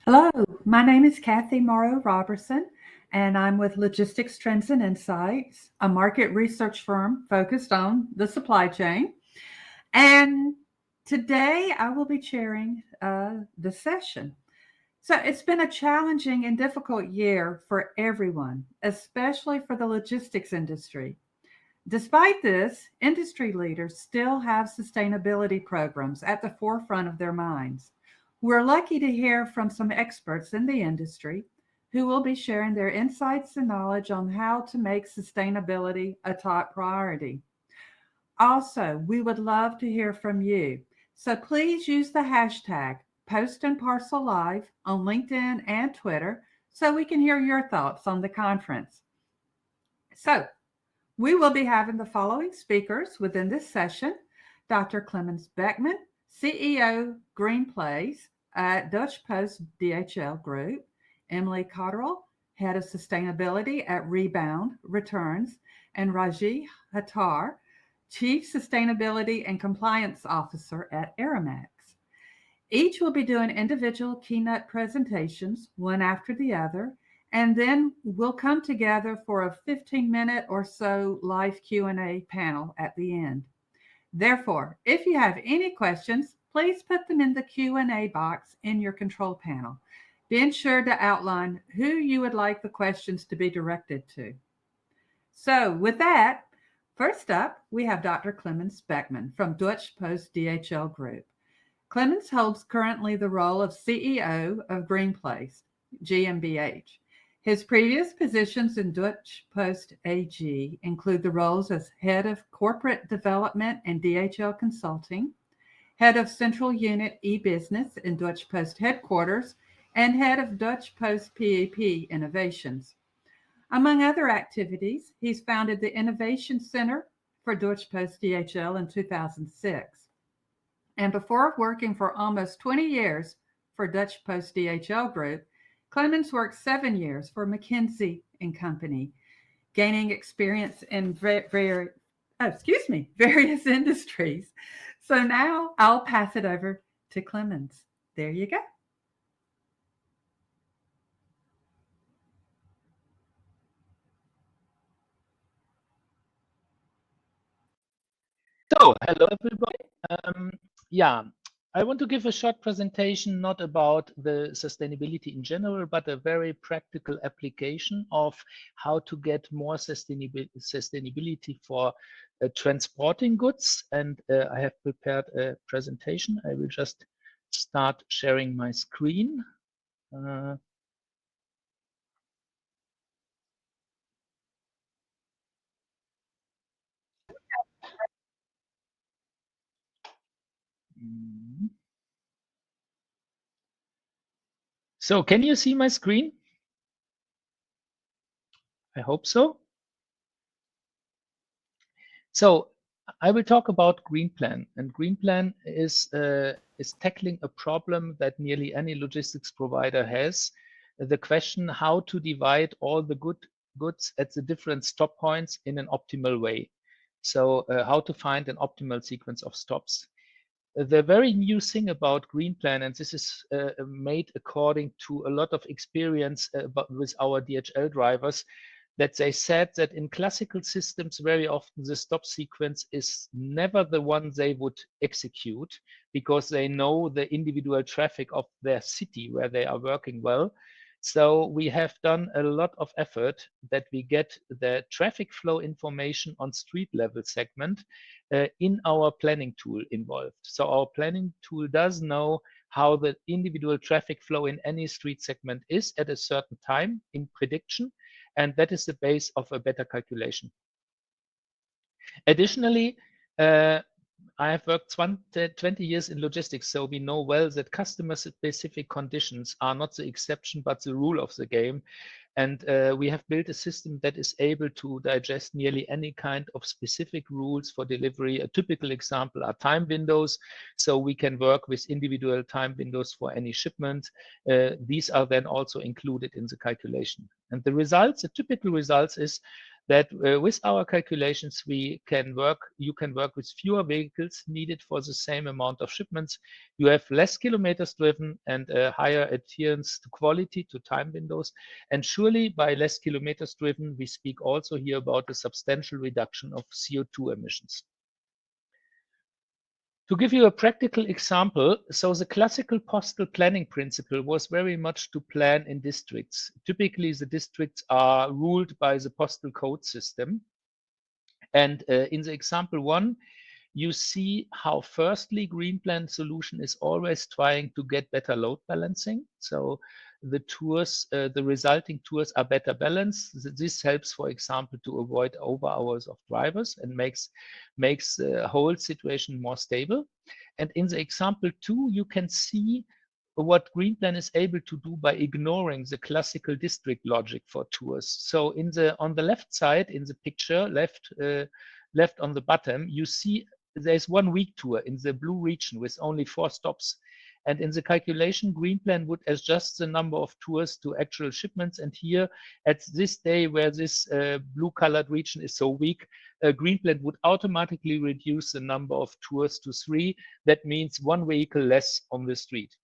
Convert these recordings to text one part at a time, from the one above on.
Hello, my name is Kathy Morrow Robertson, and I'm with Logistics Trends and Insights, a market research firm focused on the supply chain. And today I will be chairing the session. So it's been a challenging and difficult year for everyone, especially for the logistics industry. Despite this, industry leaders still have sustainability programs at the forefront of their minds. We're lucky to hear from some experts in the industry who will be sharing their insights and knowledge on how to make sustainability a top priority. Also, we would love to hear from you. So please use the hashtag Post and Parcel Live on LinkedIn and Twitter so we can hear your thoughts on the conference. So, we will be having the following speakers within this session: Dr. Clemens Beckman, CEO Greenplace at Dutch Post DHL Group; Emily Cotterill, Head of Sustainability at Rebound Returns; and Raji Hattar, Chief Sustainability and Compliance Officer at Aramex. Each will be doing individual keynote presentations, one after the other, and then we'll come together for a 15-minute or so live Q&A panel at the end. Therefore, if you have any questions, please put them in the Q&A box in your control panel. Be sure to outline who you would like the questions to be directed to. So, with that, first up, we have Dr. Clemens Beckman from Deutsche Post DHL Group. Clemens holds currently the role of CEO of Greenplace GmbH. His previous positions in Deutsche Post AG include the roles as Head of Corporate Development and DHL Consulting, Head of Central Unit e-Business in Deutsche Post Headquarters, and Head of Deutsche Post PEP Innovations. Among other activities, he's founded the Innovation Center for Deutsche Post DHL in 2006. And before working for almost 20 years for Dutch Post DHL Group, Clemens worked 7 years for McKinsey and Company, gaining experience in various industries. So now I'll pass it over to Clemens. There you go. So, hello everybody. Um, yeah, I want to give a short presentation not about the sustainability in general, but a very practical application of how to get more sustainability for transporting goods. And I have prepared a presentation. I will just start sharing my screen. Uh, mm. So, can you see my screen? I hope so. So I will talk about GreenPlan, and GreenPlan is tackling a problem that nearly any logistics provider has. The question how to divide all the goods at the different stop points in an optimal way. So how to find an optimal sequence of stops. The very new thing about GreenPlan, and this is made according to a lot of experience with our DHL drivers, that they said that in classical systems, very often the stop sequence is never the one they would execute because they know the individual traffic of their city where they are working well. So we have done a lot of effort that we get the traffic flow information on street level segment in our planning tool involved. So our planning tool does know how the individual traffic flow in any street segment is at a certain time in prediction, and that is the base of a better calculation. Additionally, I have worked 20 years in logistics, so we know well that customer-specific conditions are not the exception, but the rule of the game. And we have built a system that is able to digest nearly any kind of specific rules for delivery. A typical example are time windows. So we can work with individual time windows for any shipment. These are then also included in the calculation. And the results, the typical results is that with our calculations, you can work with fewer vehicles needed for the same amount of shipments. You have less kilometers driven and a higher adherence to quality, to time windows. And surely by less kilometers driven, we speak also here about a substantial reduction of CO2 emissions. To give you a practical example, so the classical postal planning principle was very much to plan in districts. Typically, the districts are ruled by the postal code system. And in the example 1, you see how firstly Greenplan solution is always trying to get better load balancing. So the tours, the resulting tours are better balanced. This helps, for example, to avoid over hours of drivers and makes the whole situation more stable. And in the example 2, you can see what Greenplan is able to do by ignoring the classical district logic for tours. So on the left side in the picture, left on the bottom, you see there's 1 week tour in the blue region with only 4 stops. And in the calculation, Greenplan would adjust the number of tours to actual shipments. And here at this day where this blue colored region is so weak, Greenplan would automatically reduce the number of tours to 3. That means 1 vehicle less on the street.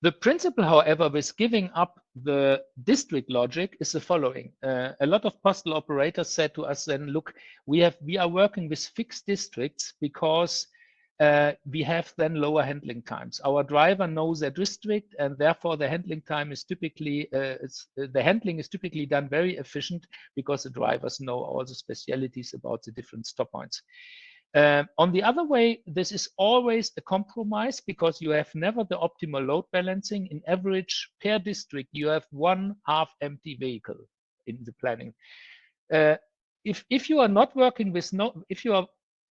The principle, however, with giving up the district logic is the following. A lot of postal operators said to us then, look, we are working with fixed districts because we have then lower handling times. Our driver knows their district, and therefore the handling time is typically, the handling is typically done very efficient because the drivers know all the specialities about the different stop points. On the other way, this is always a compromise because you have never the optimal load balancing. In average per district, you have 1 half-empty vehicle in the planning. If you are not working with if you are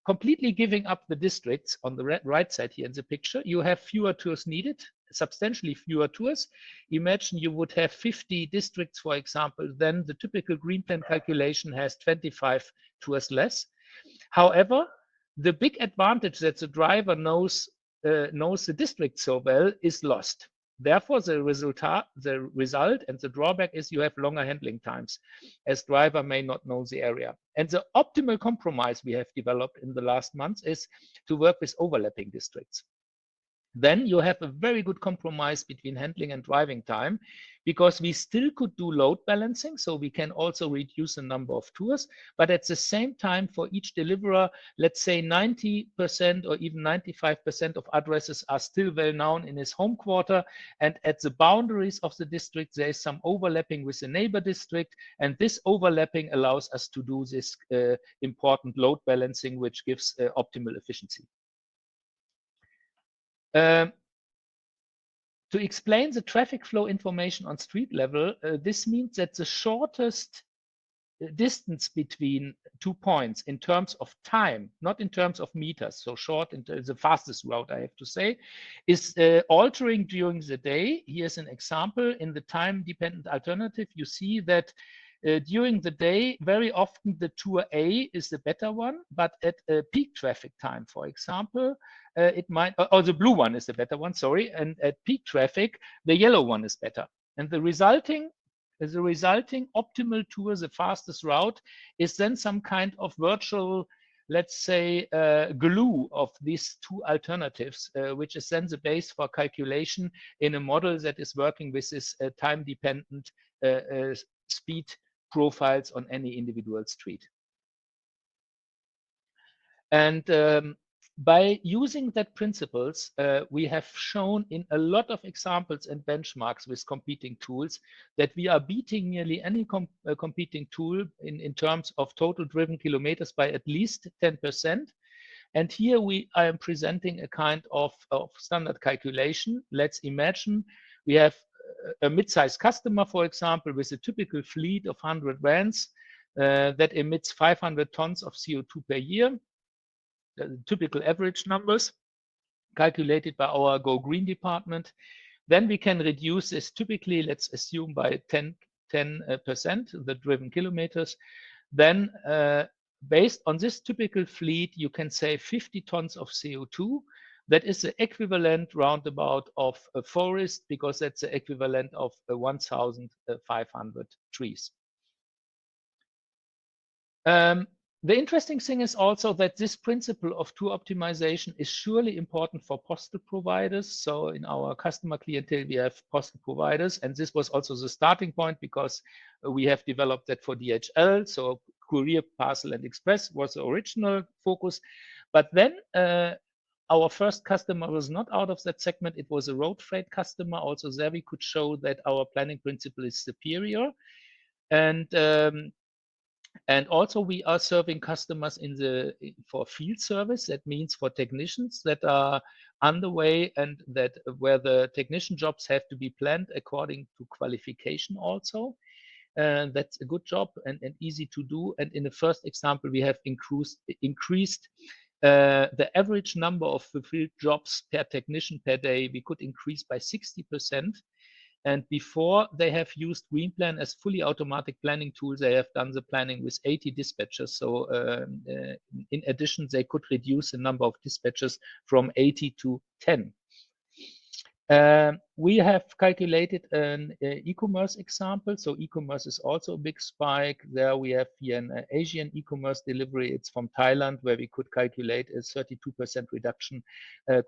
completely giving up the districts on the right side here in the picture, you have fewer tours needed, substantially fewer tours. Imagine you would have 50 districts, for example, then the typical Greenplan calculation has 25 tours less. However, the big advantage that the driver knows the district so well is lost. Therefore, the result and the drawback is you have longer handling times, as driver may not know the area. And the optimal compromise we have developed in the last months is to work with overlapping districts. Then you have a very good compromise between handling and driving time, because we still could do load balancing, so we can also reduce the number of tours, but at the same time for each deliverer, let's say 90% or even 95% of addresses are still well known in his home quarter, and at the boundaries of the district there is some overlapping with the neighbor district, and this overlapping allows us to do this important load balancing, which gives optimal efficiency. To explain the traffic flow information on street level, this means that the shortest distance between 2 points in terms of time, not in terms of meters, so short into the fastest route, I have to say, is altering during the day. Here's an example. In the time-dependent alternative, you see that during the day, very often the tour A is the better one, but at a peak traffic time, for example, it might, or the blue one is the better one, sorry, and at peak traffic, the yellow one is better. And the resulting optimal tour, the fastest route, is then some kind of virtual, let's say, glue of these 2 alternatives, which is then the base for calculation in a model that is working with this time-dependent speed profiles on any individual street. And by using that principles, we have shown in a lot of examples and benchmarks with competing tools that we are beating nearly any competing tool in terms of total driven kilometers by at least 10%. And here I am presenting a kind of standard calculation. Let's imagine we have a mid-sized customer, for example, with a typical fleet of 100 vans that emits 500 tons of CO2 per year. Typical average numbers calculated by our Go Green department. Then we can reduce this typically, let's assume by 10%, the driven kilometers. Then based on this typical fleet, you can save 50 tons of CO2. That is the equivalent roundabout of a forest, because that's the equivalent of 1,500 trees. The interesting thing is also that this principle of tour optimization is surely important for postal providers. So in our customer clientele, we have postal providers, and this was also the starting point because we have developed that for DHL. So courier, parcel, and express was the original focus. But then our first customer was not out of that segment. It was a road freight customer. Also there we could show that our planning principle is superior. And also we are serving customers for field service. That means for technicians that are underway and that where the technician jobs have to be planned according to qualification also. That's a good job and easy to do. And in the first example, we have increased the average number of fulfilled jobs per technician per day. We could increase by 60%. And before they have used GreenPlan as fully automatic planning tool, they have done the planning with 80 dispatchers. So in addition, they could reduce the number of dispatchers from 80 to 10. We have calculated an e-commerce example. So e-commerce is also a big spike. There we have here an Asian e-commerce delivery. It's from Thailand, where we could calculate a 32% reduction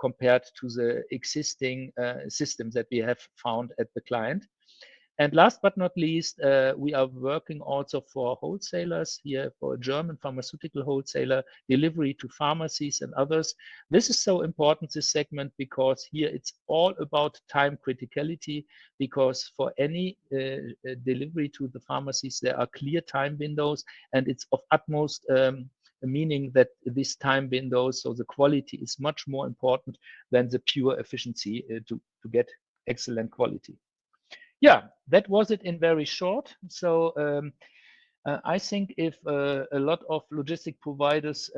compared to the existing systems that we have found at the client. And last but not least, we are working also for wholesalers here, for a German pharmaceutical wholesaler, delivery to pharmacies and others. This is so important, this segment, because here it's all about time criticality, because for any delivery to the pharmacies, there are clear time windows, and it's of utmost meaning that this time window, so the quality is much more important than the pure efficiency to get excellent quality. Yeah, that was it in very short. So I think if a lot of logistic providers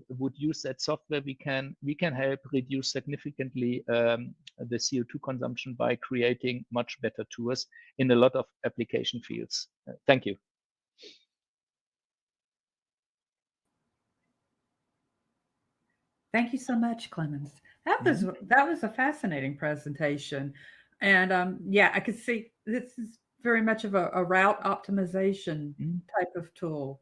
would use that software, we can help reduce significantly the CO2 consumption by creating much better tours in a lot of application fields. Thank you. Thank you so much, Clemens. That was a fascinating presentation. And yeah, I could see this is very much of a route optimization type of tool,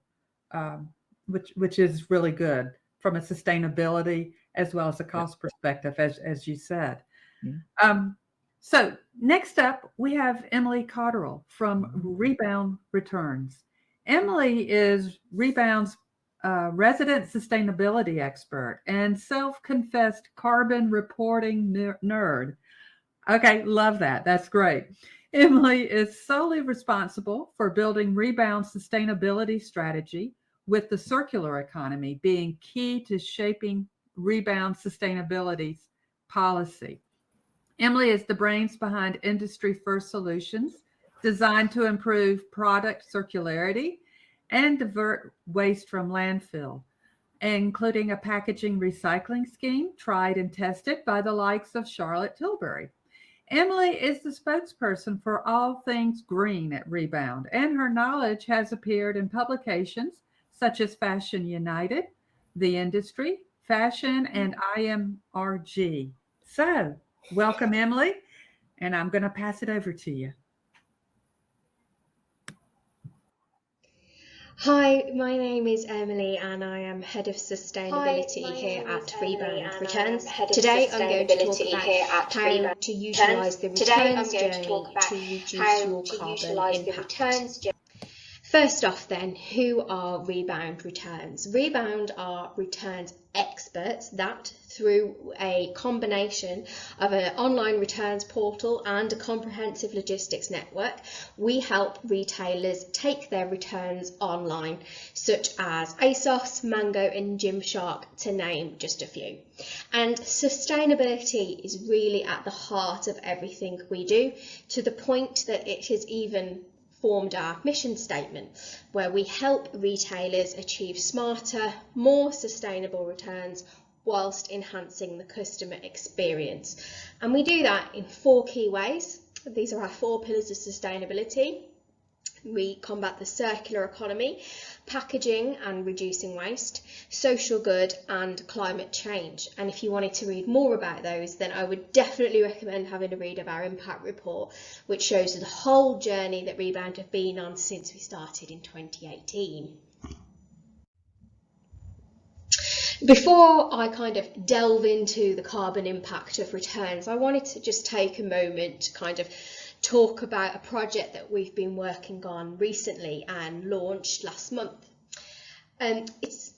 which is really good from a sustainability as well as a cost perspective, as you said. So next up, we have Emily Cotterill from Rebound Returns. Emily is Rebound's resident sustainability expert and self-confessed carbon reporting nerd. Okay, love that. That's great. Emily is solely responsible for building Rebound's sustainability strategy, with the circular economy being key to shaping Rebound sustainability policy. Emily is the brains behind Industry First Solutions, designed to improve product circularity and divert waste from landfill, including a packaging recycling scheme tried and tested by the likes of Charlotte Tilbury. Emily is the spokesperson for all things green at Rebound, and her knowledge has appeared in publications such as Fashion United, The Industry, Fashion, and IMRG. So, welcome, Emily, and I'm going to pass it over to you. Hi, my name is Emily and I am Head of Sustainability here at Rebound Returns. Today I'm going to talk about how to utilise the returns journey to reduce your carbon impact. First off then, who are Rebound Returns? Rebound are returns experts that, through a combination of an online returns portal and a comprehensive logistics network, we help retailers take their returns online, such as ASOS, Mango and Gymshark, to name just a few. And sustainability is really at the heart of everything we do, to the point that it has even formed our mission statement, where we help retailers achieve smarter, more sustainable returns whilst enhancing the customer experience. And we do that in 4 key ways. These are our 4 pillars of sustainability. We combat the circular economy, packaging and reducing waste, social good and climate change. And if you wanted to read more about those, then I would definitely recommend having a read of our impact report, which shows the whole journey that Rebound have been on since we started in 2018. Before I kind of delve into the carbon impact of returns, I wanted to just take a moment to kind of talk about a project that we've been working on recently and launched last month. It's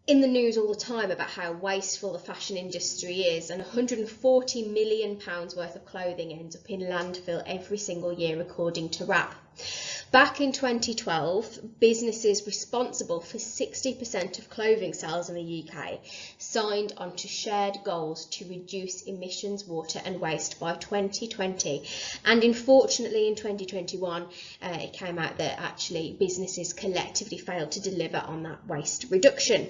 in the news all the time about how wasteful the fashion industry is, and £140 million worth of clothing ends up in landfill every single year, according to WRAP. Back in 2012, businesses responsible for 60% of clothing sales in the UK signed on to shared goals to reduce emissions, water and waste by 2020. And unfortunately in 2021, it came out that actually businesses collectively failed to deliver on that waste reduction.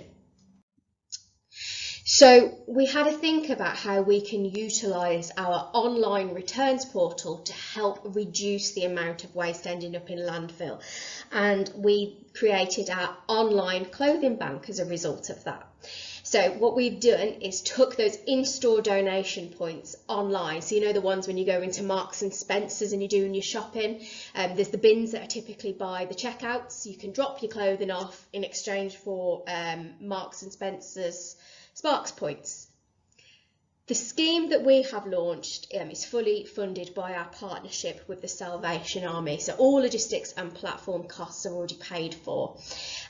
So we had to think about how we can utilise our online returns portal to help reduce the amount of waste ending up in landfill. And we created our online clothing bank as a result of that. So what we've done is took those in-store donation points online. So you know the ones when you go into Marks and Spencer's and you're doing your shopping. There's the bins that are typically by the checkouts. You can drop your clothing off in exchange for Marks and Spencer's Sparks points. The scheme that we have launched is fully funded by our partnership with the Salvation Army. So all logistics and platform costs are already paid for.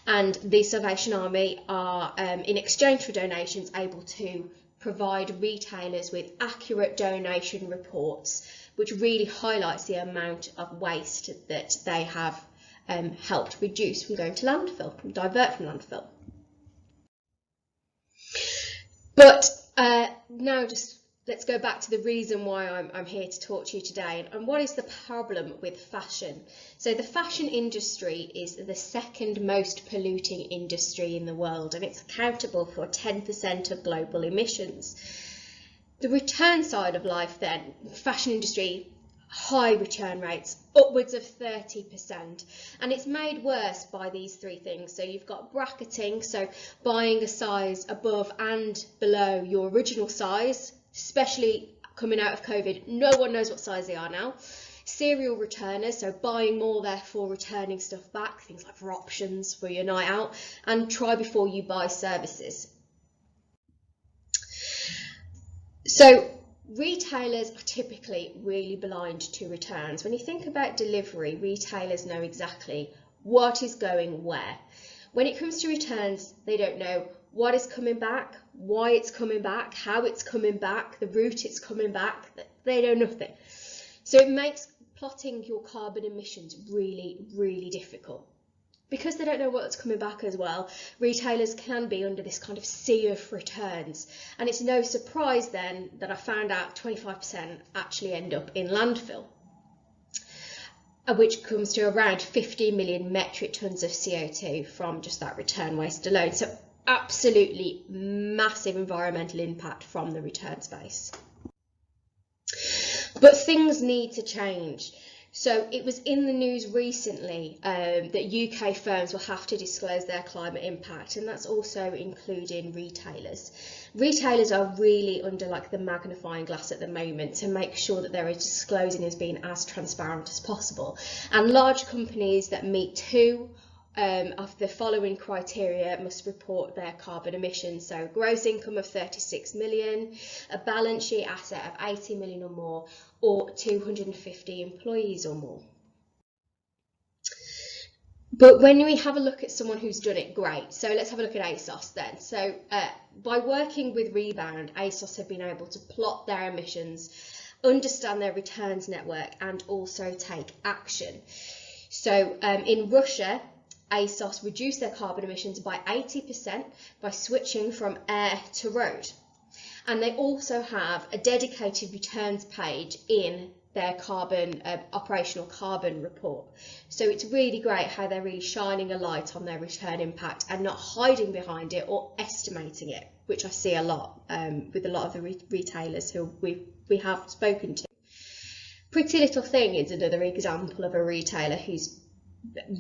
And the Salvation Army are, in exchange for donations, able to provide retailers with accurate donation reports, which really highlights the amount of waste that they have helped reduce from going to landfill, from divert from landfill. But now just let's go back to the reason why I'm here to talk to you today, and what is the problem with fashion. So the fashion industry is the second most polluting industry in the world, and it's accountable for 10% of global emissions. The return side of life then, fashion industry, high return rates, upwards of 30%, and it's made worse by these three things. So you've got bracketing, so buying a size above and below your original size, especially coming out of COVID, no one knows what size they are now. Serial returners, so buying more, therefore returning stuff back, things like for options for your night out, and try before you buy services. So retailers are typically really blind to returns. When you think about delivery, retailers know exactly what is going where. When it comes to returns, they don't know what is coming back, why it's coming back, how it's coming back, the route it's coming back. They know nothing. So it makes plotting your carbon emissions really, really difficult. Because they don't know what's coming back as well, retailers can be under this kind of sea of returns. And it's no surprise then that I found out 25% actually end up in landfill, which comes to around 50 million metric tonnes of CO2 from just that return waste alone. So absolutely massive environmental impact from the return space. But things need to change. So it was in the news recently that UK firms will have to disclose their climate impact, and that's also including retailers. Retailers are really under like the magnifying glass at the moment to make sure that their disclosing is being as transparent as possible. And large companies that meet two of the following criteria must report their carbon emissions. So gross income of 36 million, a balance sheet asset of 80 million or more, or 250 employees or more. But when we have a look at someone who's done it, great. So let's have a look at ASOS then. So by working with Rebound, ASOS have been able to plot their emissions, understand their returns network, and also take action. So in Russia, ASOS reduced their carbon emissions by 80% by switching from air to road. And they also have a dedicated returns page in their carbon operational carbon report. So it's really great how they're really shining a light on their return impact and not hiding behind it or estimating it, which I see a lot with a lot of the retailers who we have spoken to. Pretty Little Thing is another example of a retailer who's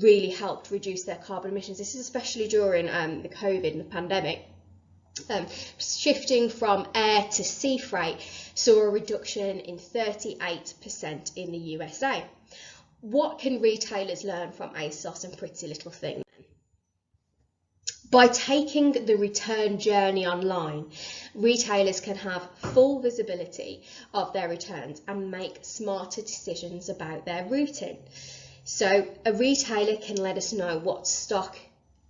really helped reduce their carbon emissions. This is especially during the COVID and the pandemic. Shifting from air to sea freight saw a reduction in 38% in the USA. What can retailers learn from ASOS and Pretty Little Thing? By taking the return journey online, retailers can have full visibility of their returns and make smarter decisions about their routing. So a retailer can let us know what stock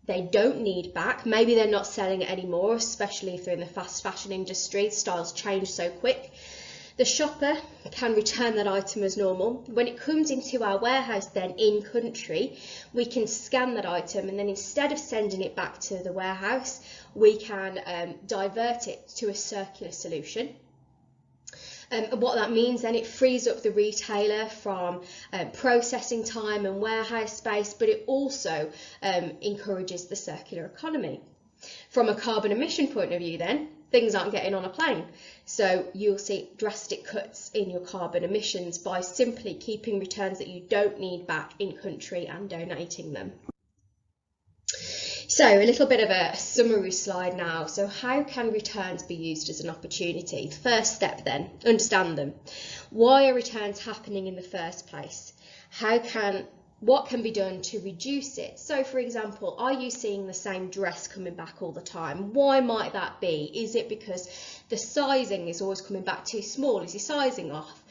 they don't need back. Maybe they're not selling it anymore, especially if they're in the fast fashion industry. Styles change so quick. The shopper can return that item as normal. When it comes into our warehouse then in country, we can scan that item, and then instead of sending it back to the warehouse, we can divert it to a circular solution. What that means then, it frees up the retailer from processing time and warehouse space, but it also encourages the circular economy. From a carbon emission point of view then, things aren't getting on a plane. So you'll see drastic cuts in your carbon emissions by simply keeping returns that you don't need back in country and donating them. So a little bit of a summary slide now. So how can returns be used as an opportunity? First step then, understand them. Why are returns happening in the first place? What can be done to reduce it? So for example, are you seeing the same dress coming back all the time? Why might that be? Is it because the sizing is always coming back too small? Is your sizing off?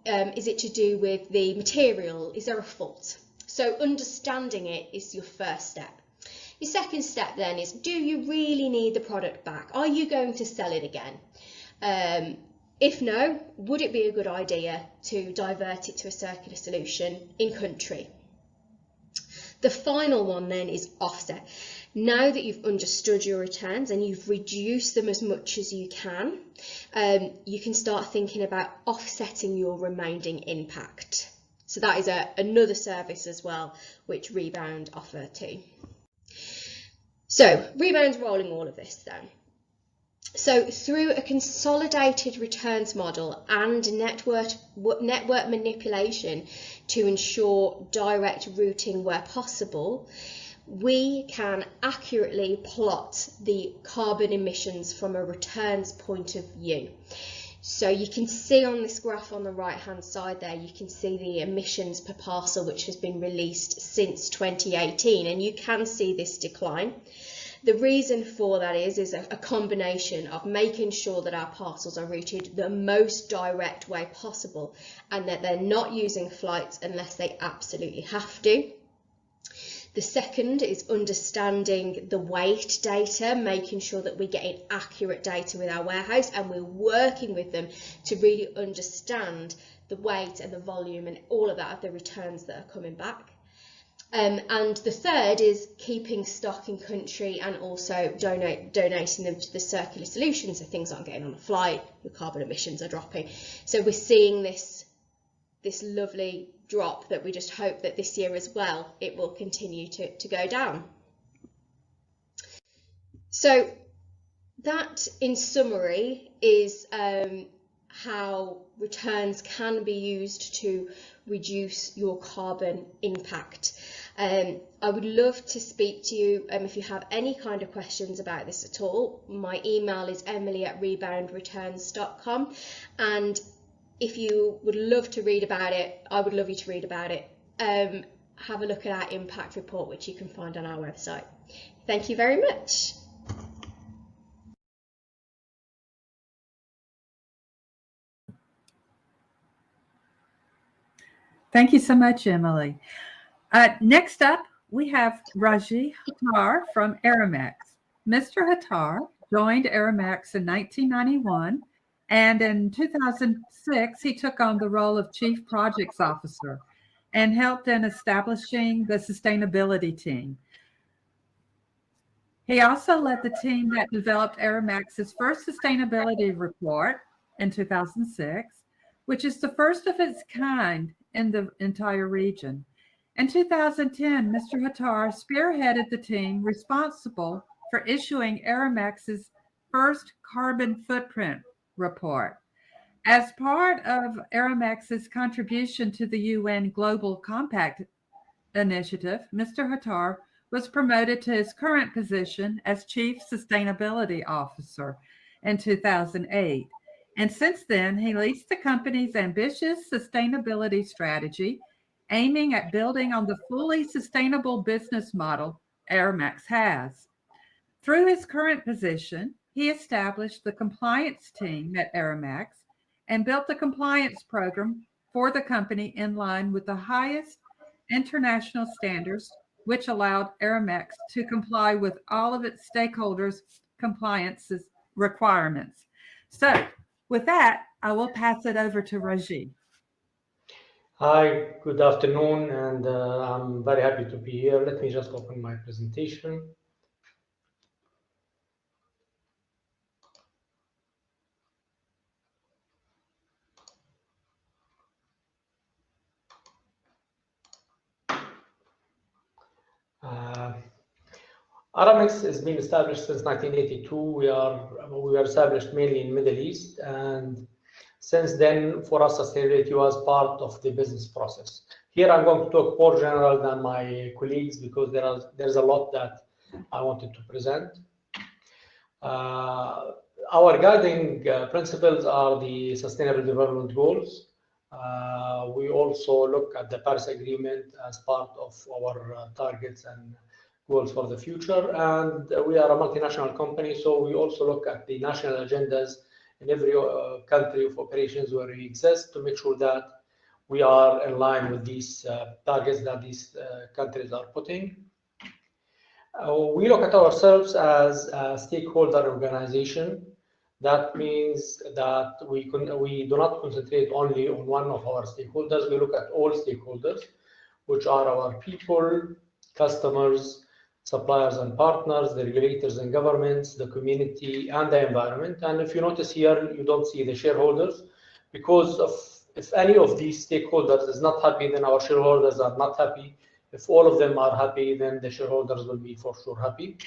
Is it to do with the material? Is there a fault? So understanding it is your first step. Your second step then is, do you really need the product back? Are you going to sell it again? If no, would it be a good idea to divert it to a circular solution in country? The final one then is offset. Now that you've understood your returns and you've reduced them as much as you can start thinking about offsetting your remaining impact. So that is another service as well, which Rebound offer too. So Rebound's rolling all of this then. So through a consolidated returns model and network manipulation to ensure direct routing where possible, we can accurately plot the carbon emissions from a returns point of view. So you can see on this graph on the right hand side there, you can see the emissions per parcel which has been released since 2018, and you can see this decline. The reason for that is a combination of making sure that our parcels are routed the most direct way possible and that they're not using flights unless they absolutely have to. The second is understanding the weight data, making sure that we're getting accurate data with our warehouse and we're working with them to really understand the weight and the volume and all of that of the returns that are coming back. And the third is keeping stock in country and also donating them to the circular solution, so things aren't getting on a flight, your carbon emissions are dropping. So we're seeing this lovely drop that we just hope that this year as well it will continue to go down. So that in summary is how returns can be used to reduce your carbon impact. I would love to speak to you if you have any kind of questions about this at all. My email is emily@reboundreturns.com, and if you would love to read about it, I would love you to read about it. Have a look at our impact report, which you can find on our website. Thank you very much. Thank you so much, Emily. Next up, we have Raji Hattar from Aramex. Mr. Hattar joined Aramex in 1991, and in 2006, he took on the role of Chief Projects Officer and helped in establishing the sustainability team. He also led the team that developed Aramex's first sustainability report in 2006, which is the first of its kind in the entire region. In 2010, Mr. Hattar spearheaded the team responsible for issuing Aramex's first carbon footprint report. As part of Aramex's contribution to the UN Global Compact initiative, Mr. Hattar was promoted to his current position as Chief Sustainability Officer in 2008. And since then, he leads the company's ambitious sustainability strategy, aiming at building on the fully sustainable business model Aramex has. Through his current position, he established the compliance team at Aramex and built the compliance program for the company in line with the highest international standards, which allowed Aramex to comply with all of its stakeholders' compliance requirements. So, with that, I will pass it over to Rajiv. Hi, good afternoon, and I'm very happy to be here. Let me just open my presentation. Aramex has been established since 1982. We were established mainly in Middle East, and since then, for us, sustainability was part of the business process. Here, I'm going to talk more general than my colleagues because there's a lot that I wanted to present. Our guiding principles are the Sustainable Development Goals. We also look at the Paris Agreement as part of our targets and goals for the future. And we are a multinational company, so we also look at the national agendas in every country of operations where we exist to make sure that we are in line with these targets that these countries are putting. We look at ourselves as a stakeholder organization. That means that we do not concentrate only on one of our stakeholders. We look at all stakeholders, which are our people, customers, suppliers and partners, the regulators and governments, the community, and the environment. And if you notice here, you don't see the shareholders, because if any of these stakeholders is not happy, then our shareholders are not happy. If all of them are happy, then the shareholders will be for sure happy.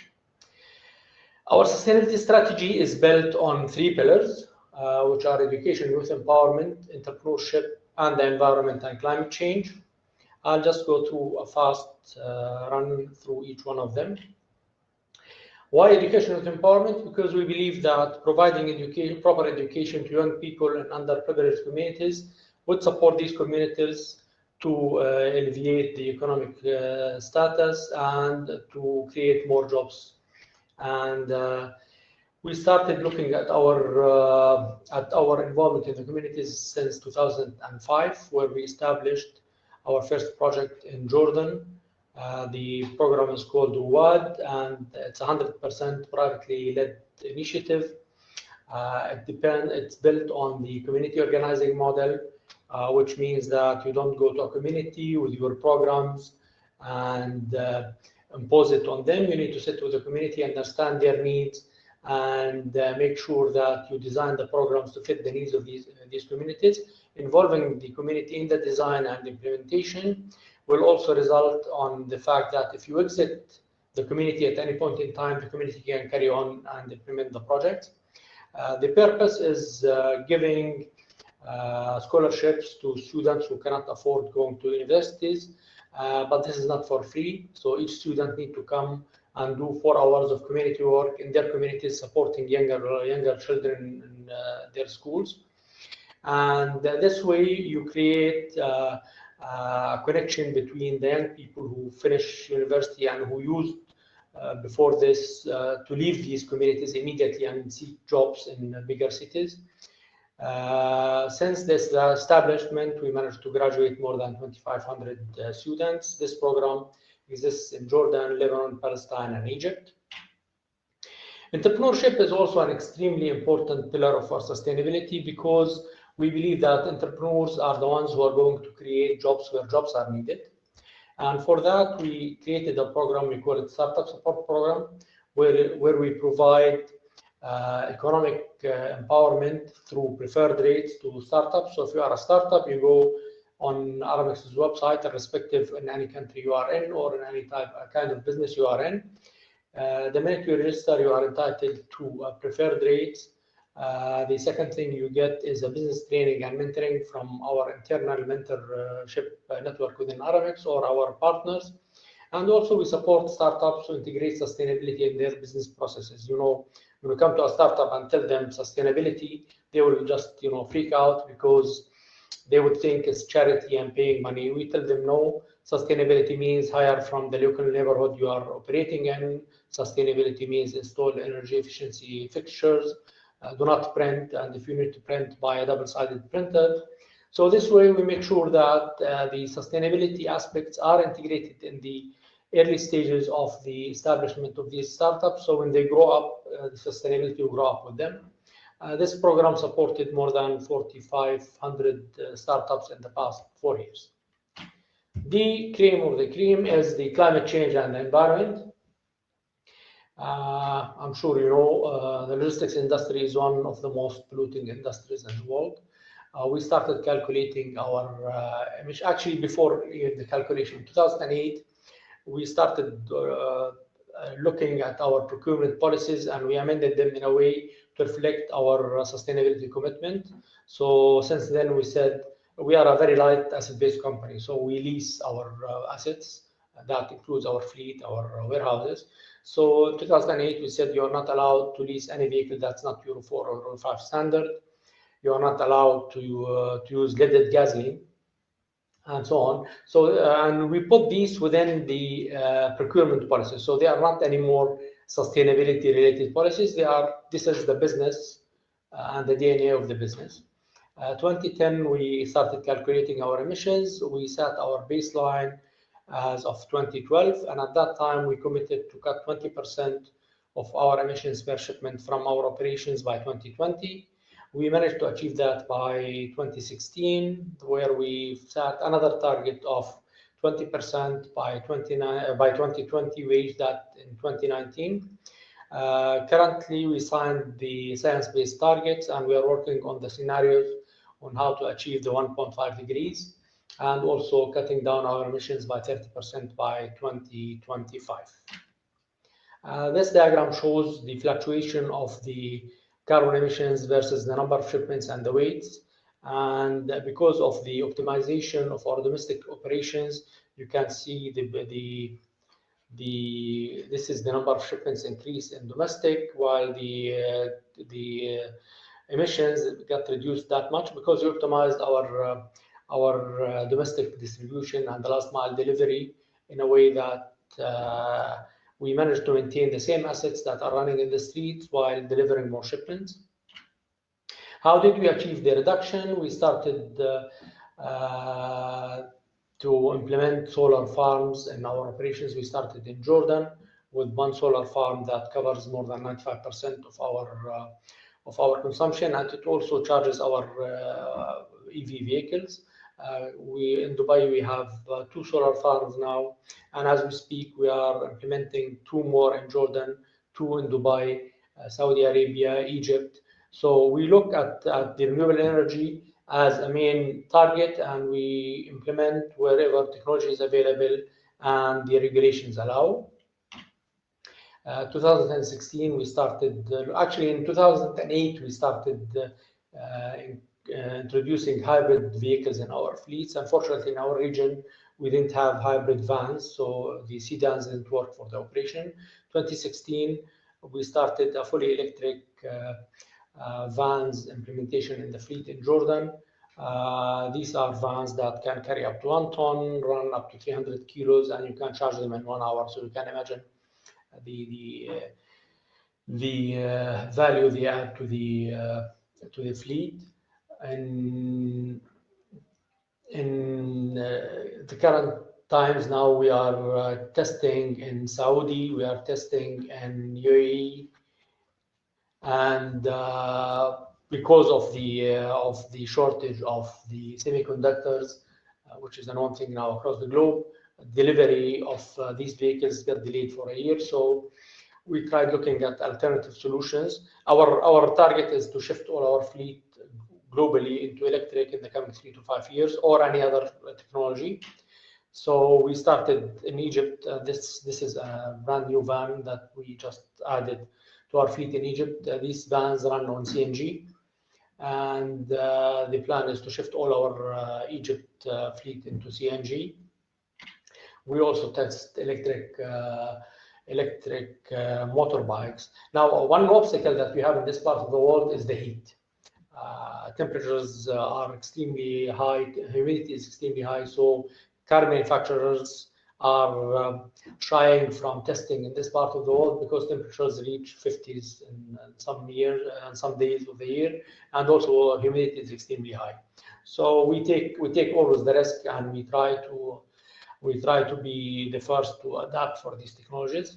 Our sustainability strategy is built on 3 pillars, which are education, youth empowerment, entrepreneurship, and the environment and climate change. I'll just go through a fast run through each one of them. Why education and empowerment? Because we believe that providing proper education to young people in underprivileged communities would support these communities to alleviate the economic status and to create more jobs. And we started looking at our involvement in the communities since 2005, where we established our first project in Jordan. The program is called WAD, and it's a 100% privately led initiative. It's built on the community organizing model, which means that you don't go to a community with your programs and impose it on them. You need to sit with the community, understand their needs, and make sure that you design the programs to fit the needs of these communities. Involving the community in the design and implementation will also result on the fact that if you exit the community at any point in time, the community can carry on and implement the project. The purpose is giving scholarships to students who cannot afford going to universities, but this is not for free. So each student needs to come and do 4 hours of community work in their communities, supporting younger children in their schools. And this way you create a connection between the young people who finish university and who used before this to leave these communities immediately and seek jobs in bigger cities. Since this establishment, we managed to graduate more than 2,500 students. This program exists in Jordan, Lebanon, Palestine, and Egypt. Entrepreneurship is also an extremely important pillar of our sustainability, because we believe that entrepreneurs are the ones who are going to create jobs where jobs are needed. And for that, we created a program, we call it Startup Support Program, where we provide economic empowerment through preferred rates to startups. So if you are a startup, you go on Aramex's website, irrespective in any country you are in or in any kind of business you are in. The minute you register, you are entitled to preferred rates. The second thing you get is a business training and mentoring from our internal mentorship network within Aramex or our partners. And also we support startups to integrate sustainability in their business processes. You know, when you come to a startup and tell them sustainability, they will just, freak out because they would think it's charity and paying money. We tell them no, Sustainability means hire from the local neighborhood you are operating in. Sustainability means install energy efficiency fixtures. Do not print, and if you need to print, buy a double-sided printer. So this way we make sure that the sustainability aspects are integrated in the early stages of the establishment of these startups. So when they grow up, the sustainability will grow up with them. This program supported more than 4,500 startups in the past 4 years. The cream of the cream is the climate change and the environment. I'm sure you know the logistics industry is one of the most polluting industries in the world. We started calculating our emission. Actually, before the calculation, in 2008, we started looking at our procurement policies, and we amended them in a way to reflect our sustainability commitment. So since then, we said we are a very light asset-based company, so we lease our assets. That includes our fleet, our warehouses. So in 2008, we said you are not allowed to lease any vehicle that's not Euro 4 or Euro 5 standard. You are not allowed to use leaded gasoline, and so on. So, and we put these within the procurement policies. So they are not anymore sustainability-related policies. This is the business and the DNA of the business. 2010, we started calculating our emissions. We set our baseline as of 2012, and at that time, we committed to cut 20% of our emissions per shipment from our operations by 2020. We managed to achieve that by 2016, where we set another target of 20% by 2020. We reached that in 2019. Currently, we signed the science-based targets, and we are working on the scenarios on how to achieve the 1.5 degrees, and also cutting down our emissions by 30% by 2025. This diagram shows the fluctuation of the carbon emissions versus the number of shipments and the weights. And because of the optimization of our domestic operations, you can see this is the number of shipments increase in domestic, while the emissions got reduced that much because we optimized our domestic distribution and the last mile delivery in a way that we managed to maintain the same assets that are running in the streets while delivering more shipments. How did we achieve the reduction? We started to implement solar farms in our operations. We started in Jordan with one solar farm that covers more than 95% of our consumption, and it also charges our EV vehicles. In Dubai, we have 2 solar farms now, and as we speak, we are implementing 2 more in Jordan, 2 in Dubai, Saudi Arabia, Egypt. So we look at the renewable energy as a main target, and we implement wherever technology is available and the regulations allow. 2016, we started, actually in 2008, we started introducing hybrid vehicles in our fleets. Unfortunately, in our region, we didn't have hybrid vans, so the sedans didn't work for the operation. 2016, we started a fully electric vans implementation in the fleet in Jordan. These are vans that can carry up to 1 ton, run up to 300 kilos, and you can charge them in 1 hour. So you can imagine the value they add to the fleet. In the current times now, we are testing in Saudi, we are testing in UAE, and because of the shortage of the semiconductors, which is a known thing now across the globe, delivery of these vehicles got delayed for a year. So we tried looking at alternative solutions. Our target is to shift all our fleet globally into electric in the coming 3 to 5 years, or any other technology. So we started in Egypt. This is a brand new van that we just added to our fleet in Egypt. These vans run on CNG, and the plan is to shift all our Egypt fleet into CNG. We also test electric motorbikes. Now, one obstacle that we have in this part of the world is the heat. Temperatures are extremely high, humidity is extremely high, so car manufacturers are shying from testing in this part of the world because temperatures reach 50s in some years and some days of the year, and also humidity is extremely high. So we take always the risk, and we try to be the first to adapt for these technologies.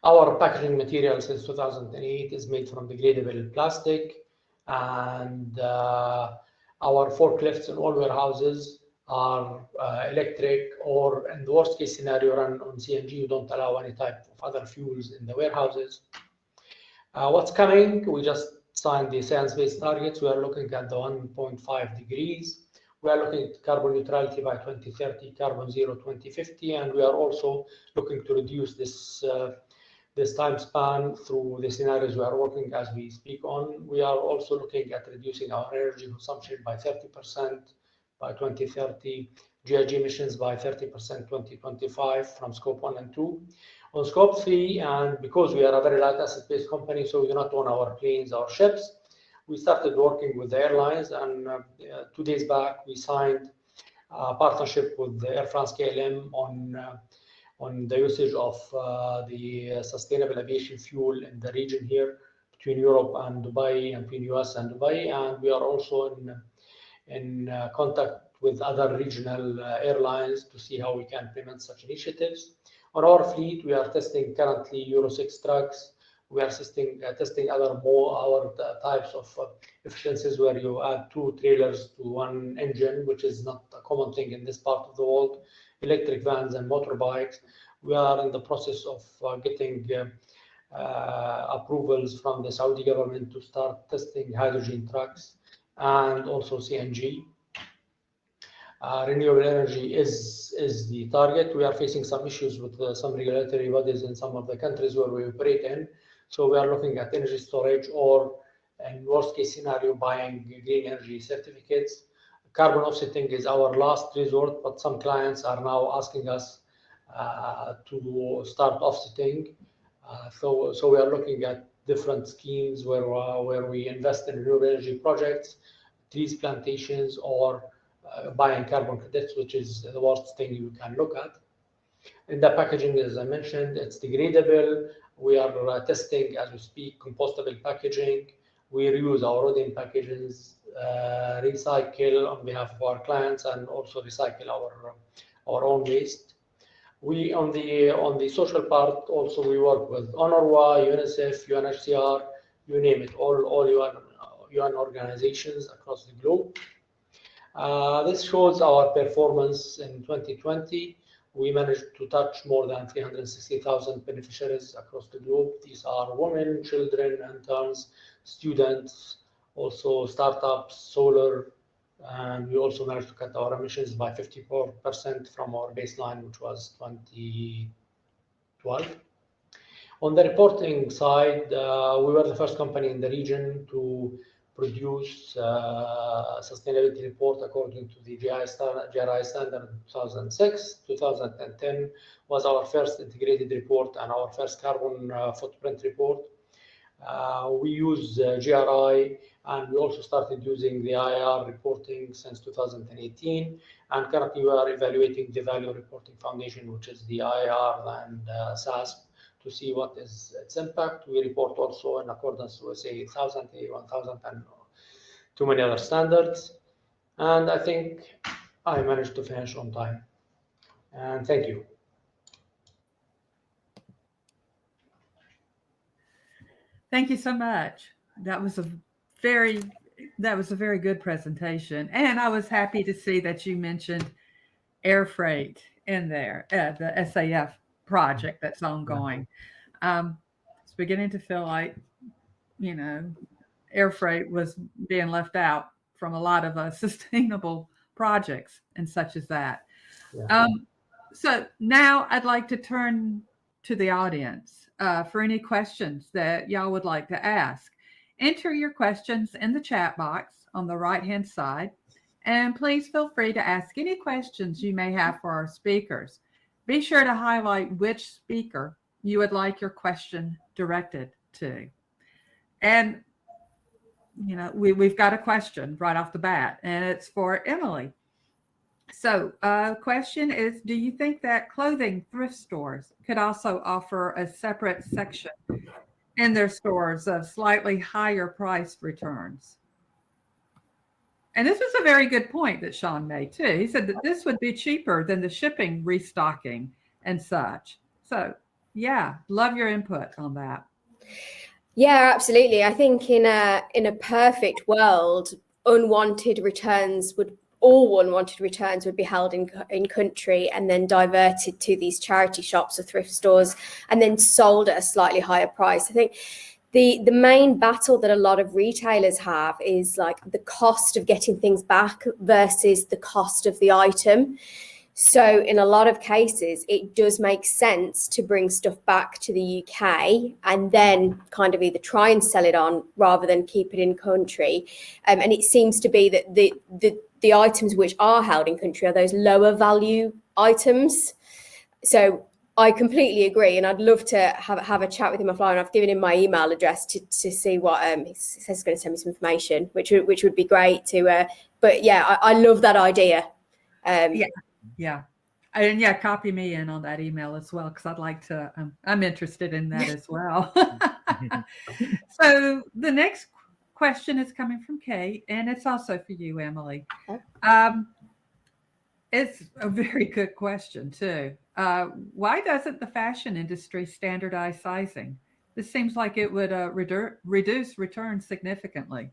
Our packaging material since 2008 is made from degradable plastic, and our forklifts in all warehouses are electric, or in the worst case scenario run on CNG. We don't allow any type of other fuels in the warehouses. What's coming? We just signed the science-based targets. We are looking at the 1.5 degrees. We are looking at carbon neutrality by 2030, carbon zero 2050, and we are also looking to reduce this time span through the scenarios we are working as we speak on. We are also looking at reducing our energy consumption by 30% by 2030, GHG emissions by 30% 2025 from scope 1 and 2. On scope 3, and because we are a very light asset-based company, so we do not own our planes or ships, we started working with the airlines, and 2 days back we signed a partnership with the Air France-KLM on the usage of the sustainable aviation fuel in the region here between Europe and Dubai, and between US and Dubai. And we are also in contact with other regional airlines to see how we can implement such initiatives. On our fleet, we are testing currently Euro 6 trucks. We are testing our types of efficiencies where you add 2 trailers to 1 engine, which is not a common thing in this part of the world. Electric vans and motorbikes. We are in the process of getting approvals from the Saudi government to start testing hydrogen trucks and also CNG. Renewable energy is the target. We are facing some issues with some regulatory bodies in some of the countries where we operate in. So we are looking at energy storage, or in worst case scenario, buying green energy certificates. Carbon offsetting is our last resort, but some clients are now asking us to start offsetting. So we are looking at different schemes where we invest in renewable energy projects, trees plantations, or buying carbon credits, which is the worst thing you can look at. In the packaging, as I mentioned, it's degradable. We are testing, as we speak, compostable packaging. We reuse our Rodin packages, recycle on behalf of our clients, and also recycle our own waste. We on the social part also we work with UNRWA, UNICEF, UNHCR, you name it, all UN organizations across the globe. This shows our performance in 2020. We managed to touch more than 360,000 beneficiaries across the globe. These are women, children, interns, students, also startups, solar, and we also managed to cut our emissions by 54% from our baseline, which was 2012. On the reporting side, we were the first company in the region to produce a sustainability report according to the GRI standard 2006. 2010 was our first integrated report and our first carbon footprint report. We use GRI, and we also started using the IR reporting since 2018. And currently we are evaluating the Value Reporting Foundation, which is the IR and SASP, to see what is its impact. We report also in accordance with A1000, A1000, and too many other standards. And I think I managed to finish on time. And thank you. Thank you so much. That was a very good presentation. And I was happy to see that you mentioned air freight in there, the SAF project that's ongoing. It's beginning to feel like, air freight was being left out from a lot of sustainable projects and such as that. Yeah. So now I'd like to turn to the audience for any questions that y'all would like to ask. Enter your questions in the chat box on the right-hand side, and please feel free to ask any questions you may have for our speakers. Be sure to highlight which speaker you would like your question directed to. And, we've got a question right off the bat, and it's for Emily. So, question is, do you think that clothing thrift stores could also offer a separate section in their stores of slightly higher priced returns? And this was a very good point that Sean made too. He said that this would be cheaper than the shipping, restocking, and such. So, yeah, love your input on that. Yeah, absolutely. I think in a perfect world, unwanted returns would all unwanted returns would be held in country and then diverted to these charity shops or thrift stores and then sold at a slightly higher price. I think the main battle that a lot of retailers have is like the cost of getting things back versus the cost of the item. So in a lot of cases, it does make sense to bring stuff back to the UK and then kind of either try and sell it on rather than keep it in country. And it seems to be that the items which are held in country are those lower value items. So I completely agree, and I'd love to have a chat with him offline. I've given him my email address to see what he says he's going to send me some information, which would be great to. But yeah, I love that idea. Yeah. And yeah, copy me in on that email as well, because I'd like to, I'm interested in that as well. So the next question is coming from Kate, and it's also for you, Emily. It's a very good question too. Why doesn't the fashion industry standardize sizing? This seems like it would reduce returns significantly.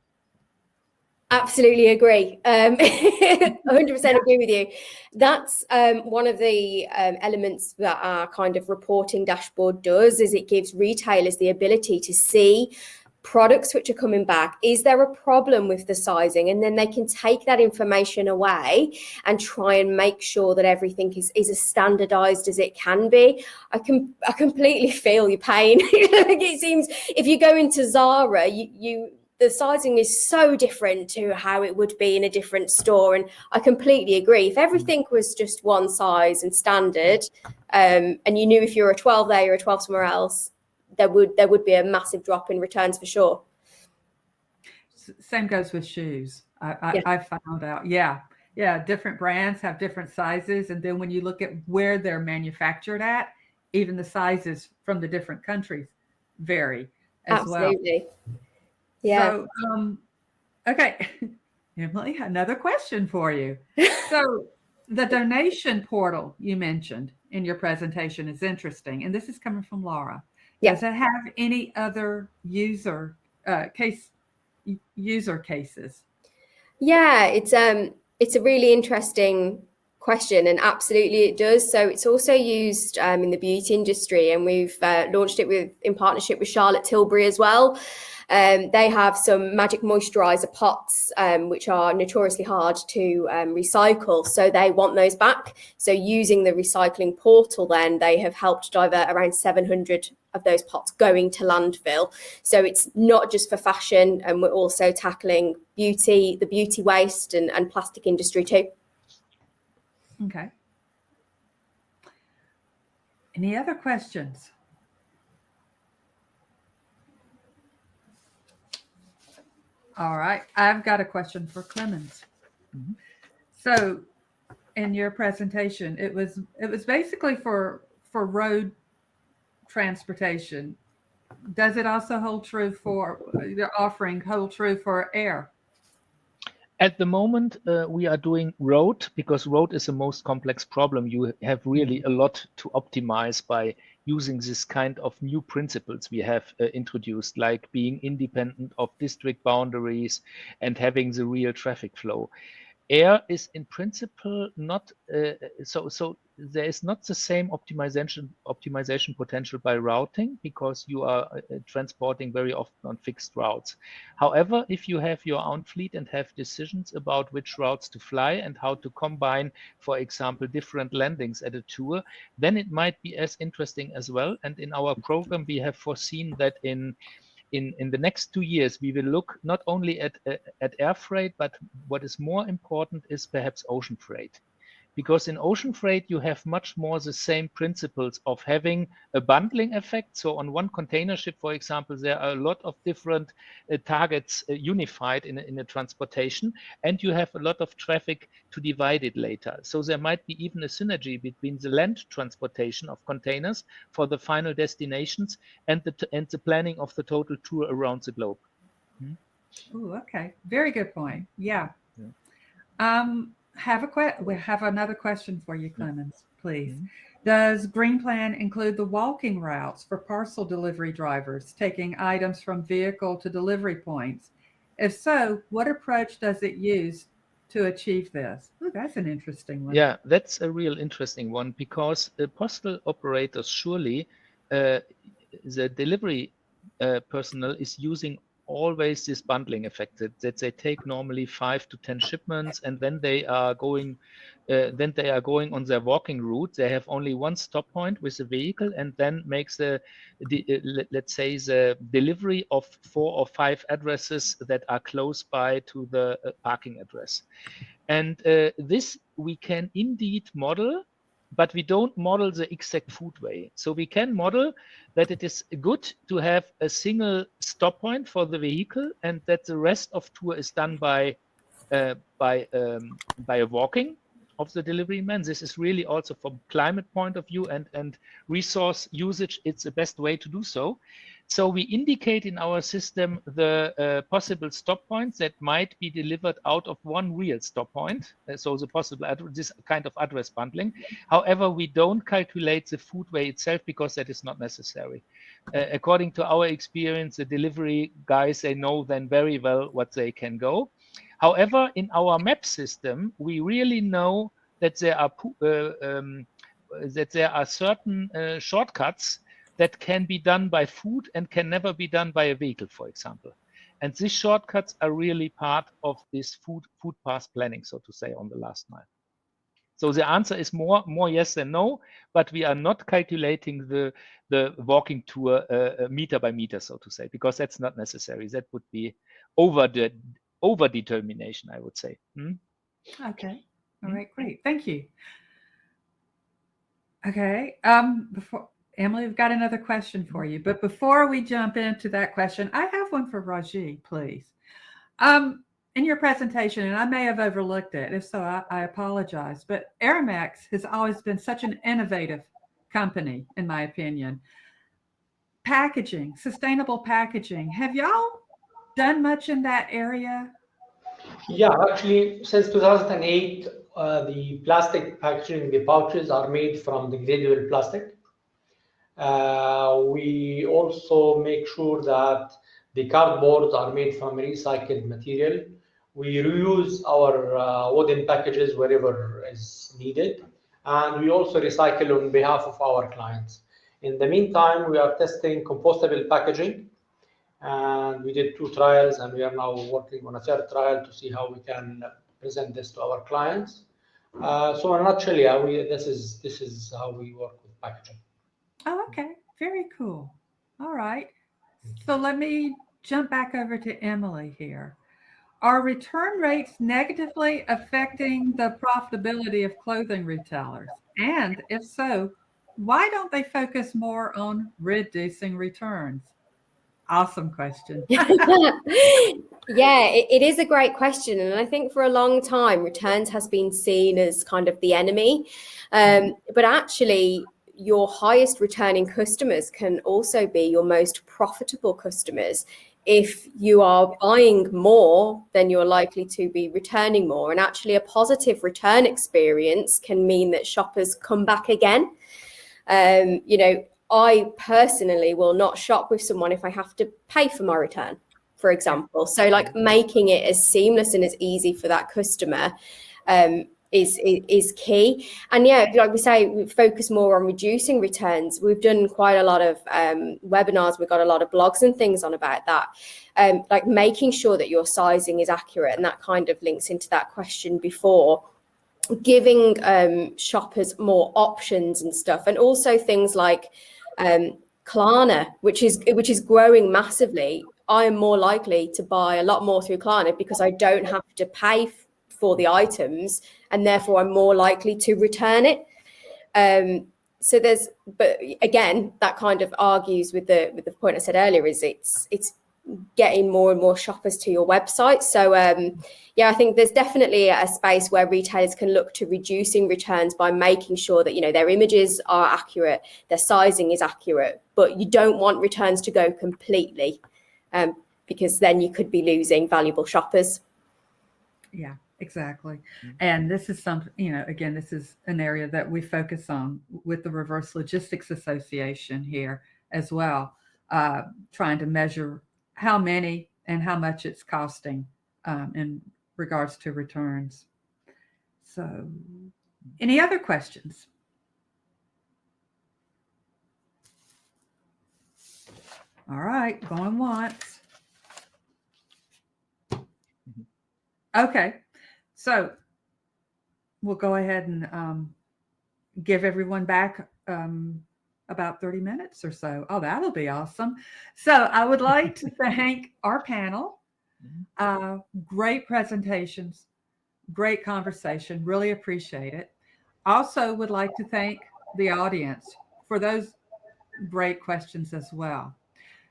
Absolutely agree. 100% agree with you. That's one of the elements that our kind of reporting dashboard does, is it gives retailers the ability to see products which are coming back. Is there a problem with the sizing? And then they can take that information away and try and make sure that everything is as standardized as it can be. I completely feel your pain. It seems if you go into Zara, the sizing is so different to how it would be in a different store. And I completely agree. If everything was just one size and standard, and you knew if you're a 12 there, you're a 12 somewhere else, there would be a massive drop in returns for sure. Same goes with shoes. I found out. Yeah. Different brands have different sizes. And then when you look at where they're manufactured at, even the sizes from the different countries vary as Absolutely. well. Yeah. So, okay, Emily, another question for you. So the donation portal you mentioned in your presentation is interesting, and this is coming from Laura. Yeah. Does it have any other user cases? Yeah, it's a really interesting question, and absolutely it does. So it's also used in the beauty industry, and we've launched it in partnership with Charlotte Tilbury as well. They have some magic moisturizer pots, which are notoriously hard to recycle. So they want those back. So using the recycling portal, then they have helped divert around 700 of those pots going to landfill. So it's not just for fashion, and we're also tackling the beauty waste and plastic industry too. Okay. Any other questions? All right. I've got a question for Clemens. Mm-hmm. So in your presentation, it was basically for road transportation. Does it also hold true for the offering hold true for air? At the moment, we are doing road, because road is the most complex problem. You have really a lot to optimize by using this kind of new principles we have introduced, like being independent of district boundaries and having the real traffic flow. Air is in principle not so there is not the same optimization potential by routing, because you are transporting very often on fixed routes. However, if you have your own fleet and have decisions about which routes to fly and how to combine, for example, different landings at a tour, then it might be as interesting as well. And in our program, we have foreseen that in the next 2 years, we will look not only at air freight, but what is more important is perhaps ocean freight. because in ocean freight you have much more the same principles of having a bundling effect. So on one container ship, for example, there are a lot of different targets unified in a transportation, and you have a lot of traffic to divide it later. So there might be even a synergy between the land transportation of containers for the final destinations and the planning of the total tour around the globe. Oh, okay. Very good point. Yeah. We have another question for you, Clemens, please. Does GreenPlan include the walking routes for parcel delivery drivers taking items from vehicle to delivery points? If so, what approach does it use to achieve this? Oh, that's an interesting one. Yeah, that's a real interesting one, because postal operators, surely the delivery personnel is using always this bundling effect that they take normally 5 to 10 shipments, and then they are going on their walking route. They have only one stop point with the vehicle, and then makes let's say the delivery of 4 or 5 addresses that are close by to the parking address. And this we can indeed model, but we don't model the exact food way. So we can model that it is good to have a single stop point for the vehicle, and that the rest of tour is done by a walking of the delivery man. This is really also from climate point of view and resource usage, it's the best way to do so. So we indicate in our system the possible stop points that might be delivered out of one real stop point. So the possible this kind of address bundling. However, we don't calculate the food way itself, because that is not necessary. According to our experience, the delivery guys, they know then very well what they can go. However, in our map system, we really know that there are certain shortcuts that can be done by food and can never be done by a vehicle, for example. And these shortcuts are really part of this food path planning, so to say, on the last mile. So the answer is more yes than no, but we are not calculating the walking tour meter by meter, so to say, because that's not necessary. That would be over determination, I would say. Okay. All right, great. Thank you. Okay. Before Emily, we've got another question for you. But before we jump into that question, I have one for Raji, please. In your presentation, and I may have overlooked it, if so, I apologize, but Aramex has always been such an innovative company, in my opinion. Packaging, sustainable packaging. Have y'all done much in that area? Yeah, actually, since 2008, the plastic packaging, the pouches are made from degradable plastic. We also make sure that the cardboards are made from recycled material. We reuse our wooden packages wherever is needed, and we also recycle on behalf of our clients. In the meantime, we are testing compostable packaging, and we did 2 trials, and we are now working on a 3rd trial to see how we can present this to our clients. So in a nutshell, yeah, this is how we work with packaging. Oh, okay. Very cool. All right. So let me jump back over to Emily here. Are return rates negatively affecting the profitability of clothing retailers? And if so, why don't they focus more on reducing returns? Awesome question. Yeah, it is a great question. And I think for a long time, returns has been seen as kind of the enemy. But actually, your highest returning customers can also be your most profitable customers. If you are buying more, then you're likely to be returning more. And actually, a positive return experience can mean that shoppers come back again. I personally will not shop with someone if I have to pay for my return, for example. So like making it as seamless and as easy for that customer is key. And yeah, like we say, we focus more on reducing returns. We've done quite a lot of webinars. We've got a lot of blogs and things on about that. Like making sure that your sizing is accurate. And that kind of links into that question before. Giving shoppers more options and stuff. And also things like Klarna, which is growing massively. I am more likely to buy a lot more through Klarna because I don't have to pay for the items, and therefore I'm more likely to return it. So but again, that kind of argues with the point I said earlier, is it's getting more and more shoppers to your website. So yeah, I think there's definitely a space where retailers can look to reducing returns by making sure that, you know, their images are accurate, their sizing is accurate, but you don't want returns to go completely, because then you could be losing valuable shoppers. Yeah, exactly. And this is something, you know, again, this is an area that we focus on with the Reverse Logistics Association here as well, trying to measure how many and how much it's costing in regards to returns. So, any other questions? All right, going once. Okay, so we'll go ahead and give everyone back about 30 minutes or so. Oh, that'll be awesome. So I would like to thank our panel. Great presentations, great conversation. Really appreciate it. Also would like to thank the audience for those great questions as well.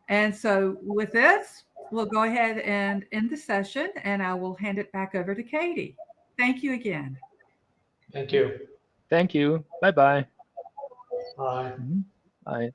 And so with this, we'll go ahead and end the session, and I will hand it back over to Katie. Thank you again. Thank you. Thank you. Bye-bye. Bye. Bye.